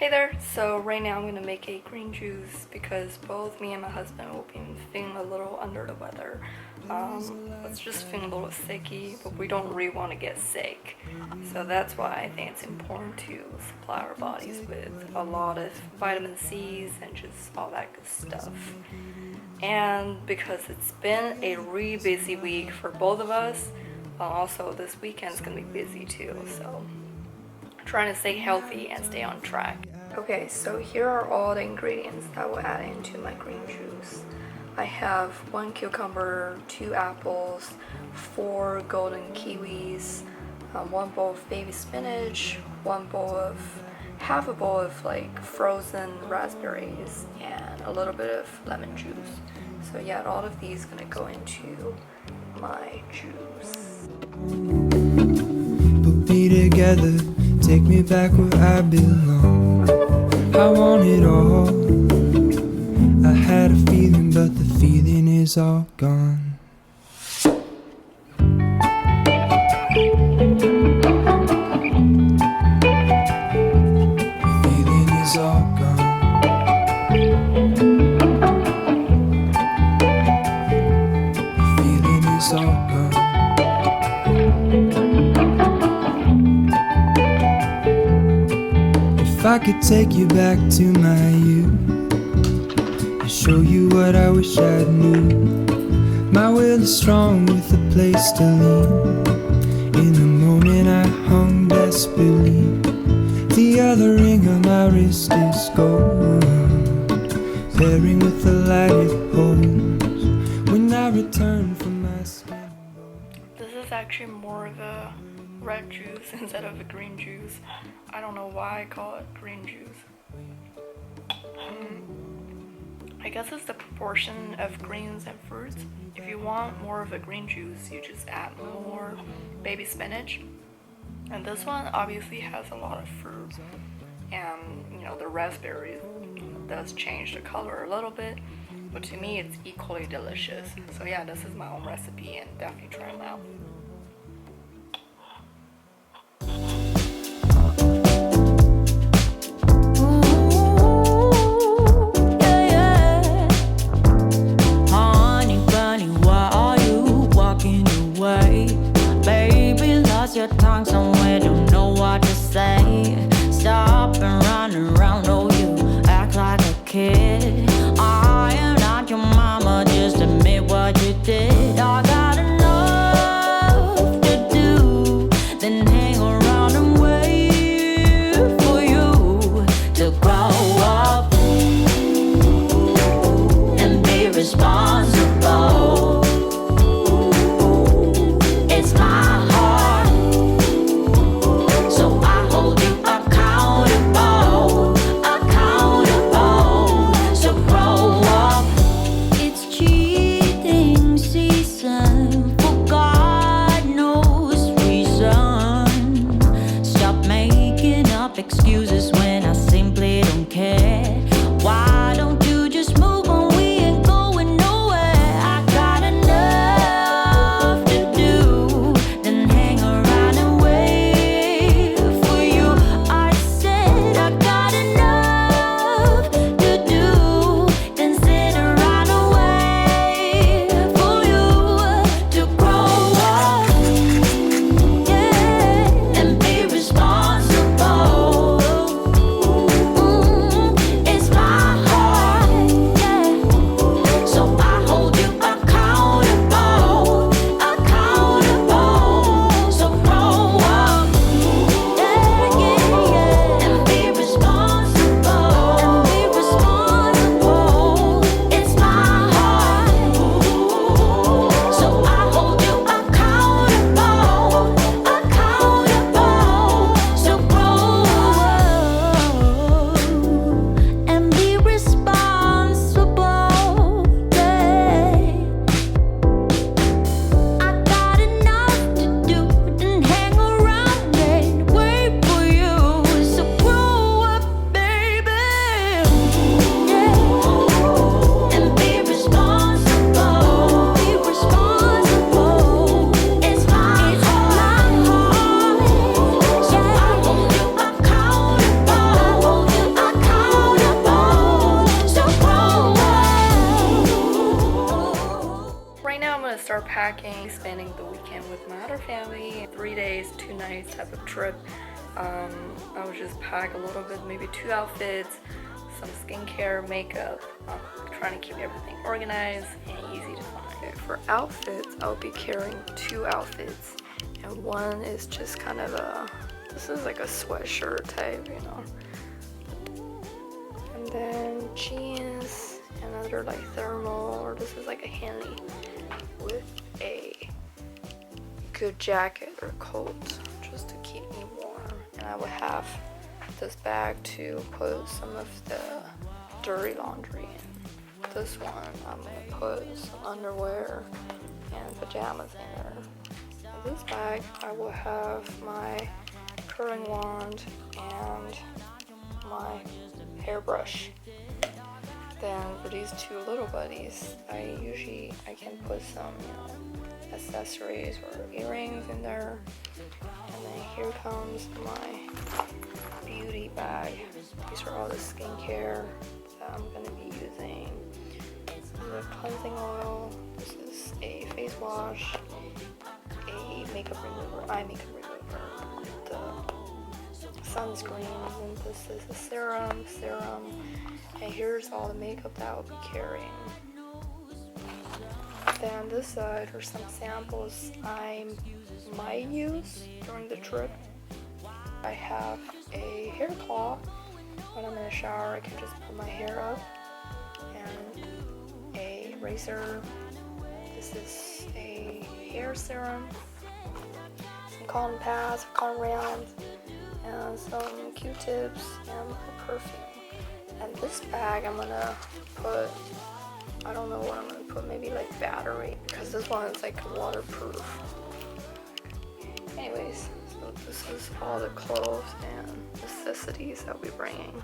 Hey there, so right now I'm going to make a green juice because both me and my husband will be feeling a little under the weather. It's just feeling a little sicky, but we don't really want to get sick. So that's why I think it's important to supply our bodies with a lot of vitamin C's and just all that good stuff. And because it's been a really busy week for both of us, also this weekend's going to be busy too, so I'm trying to stay healthy and stay on track. Okay, so here are all the ingredients that will add into my green juice. I have 1 cucumber, 2 apples, 4 golden kiwis, 1 bowl of baby spinach, half a bowl of like frozen raspberries, and a little bit of lemon juice. So yeah, all of these gonna go into my juice. Put me together, take me back where I belong. I want it all. I had a feeling, but the feeling is all gone. The feeling is all gone. The feeling is all gone. If I could take you back to my youth and show you what I wish I knew. My will is strong with a place to lean. In the moment I hung desperately. The other ring on my wrist is gold, pairing with the light it holds when I return from my skin. This is actually more of a red juice instead of a green juice. I don't know why I call it green juice. I guess it's the proportion of greens and fruits. If you want more of a green juice, you just add more baby spinach. And this one obviously has a lot of fruit. And the raspberry does change the color a little bit. But to me, it's equally delicious. So yeah, this is my own recipe and definitely try them out. Your tongue somewhere, don't know what to say. Stop and run around, oh you act like a kid. I am not your mama, just admit what you did. I got enough to do, then hang around and wait for you to grow up and be responsible. It's my heart packing, spending the weekend with my other family, 3 days, 2 nights type of trip. I would just pack a little bit, maybe 2 outfits, some skincare, makeup, trying to keep everything organized and easy to find. Okay, for outfits, I'll be carrying 2 outfits, and one is just kind of this is like a sweatshirt type, you know. And then jeans, another like thermal, or this is like a handy with a good jacket or coat just to keep me warm. And I would have this bag to put some of the dirty laundry in. This one, I'm gonna put some underwear and pajamas in there. In this bag, I will have my curling wand and my hairbrush. Then for these 2 little buddies, I can put some, you know, accessories or earrings in there. And then here comes my beauty bag. These are all the skincare that I'm gonna be using. This is a cleansing oil. This is a face wash, a makeup remover, eye makeup remover, the sunscreens, and this is a serum. And here's all the makeup that I'll be carrying. Then this side are some samples I might use during the trip. I have a hair claw. When I'm in the shower, I can just put my hair up, and a razor. This is a hair serum, some cotton pads, cotton rounds, and some Q-tips, and a perfume. And this bag I'm gonna put, I don't know what I'm gonna put, maybe like battery, because this one is like waterproof. Anyways, so this is all the clothes and necessities I'll be bringing.